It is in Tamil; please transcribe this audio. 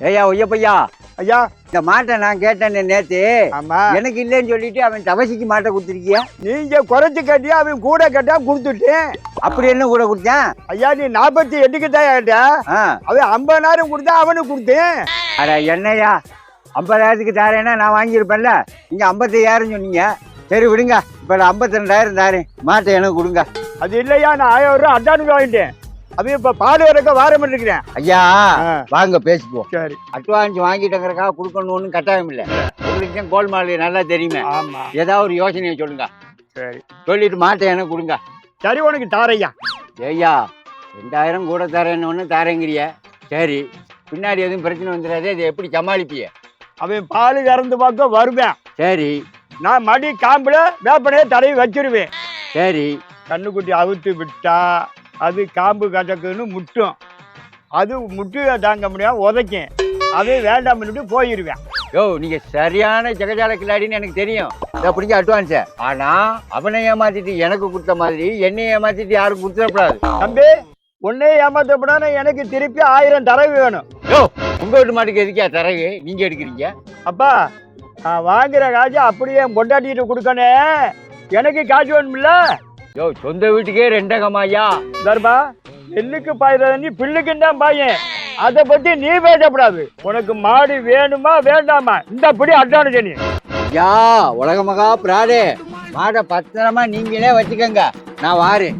ஏய்யா ஒய்யப்பையா, ஐயா. இந்த மாட்டை நான் கேட்டேன்னு நேத்து. ஆமா. எனக்கு இல்லைன்னு சொல்லிட்டு அவன் தவசிக்கு மாட்டை கொடுத்துருக்கியா? நீங்க குறைச்சு கட்டியா அவன் கூட கட்டா கொடுத்துட்டேன். அப்படி என்ன கூட கொடுத்தேன்? ஐயா நீ 48க்கு தான் கேட்ட, அவன் 50,000 கொடுத்தா அவனுக்கு கொடுத்தேன். அட என்னையா 50,000க்கு தாரேன்னா நான் வாங்கியிருப்பேன்ல. நீங்க 55,000 சொன்னீங்க. சரி விடுங்க, இப்ப நான் 52,000 தாரேன். மாட்டை எனக்கு கொடுங்க. அது இல்லையா, நான் 1000 ரூபா அட்வான்ஸ் வாங்கிட்டேன். அவன் இப்ப பால் வரைக்கும் வாரம் இருக்கிறேன். ஐயா வாங்க பேசிப்போம். சரி. அட்வான்ஸ் வாங்கிட்டங்கிறக்காக கொடுக்கணும்னு கட்டாயம் இல்லை. உங்களுக்கு கோல்மால் நல்லா தெரியுமே. ஆமா. ஏதாவது ஒரு யோசனையை சொல்லுங்க. சரி சொல்லிட்டு மாட்டை எனக்கு கொடுங்க. சரி உனக்கு தாரையா. ஐயா 2,000 கூட தரேன்னு தாரேங்கிறிய. சரி, பின்னாடி எதுவும் பிரச்சனை வந்துடாதே, இதை எப்படி சமாளிப்பிய? அவன் பால் கறந்து பார்க்க வருவேன். சரி. நான் மடி காம்புல வேப்பனையே தடவி வச்சிருவேன். சரி. கண்ணுக்குட்டி அவுத்து விட்டா அது காம்பு கட்டக்குன்னு முட்டும். அது முட்டு தாங்க முடியாம உதைக்கும். அது வேண்டாம் பண்ணிட்டு போயிடுவேன். யோ நீங்க சரியான ஜெகஜால கிளாடின்னு எனக்கு தெரியும். இதை பிடிக்க அட்வான்ஸ. ஆனா அவனை ஏமாத்திட்டு எனக்கு கொடுத்த மாதிரி என்னை ஏமாத்திட்டு யாரும் கொடுத்துடக்கூடாது. தம்பி உன்னை ஏமாத்தப்படாத, எனக்கு திருப்பி 1000 தரவு வேணும். யோ உங்க வீட்டு மாட்டுக்கு எதுக்கா தரவு நீங்க எடுக்கிறீங்க? அப்பா நான் வாங்குற காசு அப்படியே பொண்டாட்டிட்டு கொடுக்கணும். எனக்கு காசு வேணும்ல. யோ சொந்த வீட்டுக்கே 2 தர்பா நெல்லுக்கு பாய்றத நீ பிள்ளைக்குன்னு தான் பாயேன். அதை பத்தி நீ பேசப்படாது. உனக்கு மாடு வேணுமா வேண்டாமா, இந்த படி அட்வான்ஸ் நீ. யா உலக மகா பிராடே, மாடை பத்திரமா நீங்களே வச்சுக்கங்க. நான் வாரேன்.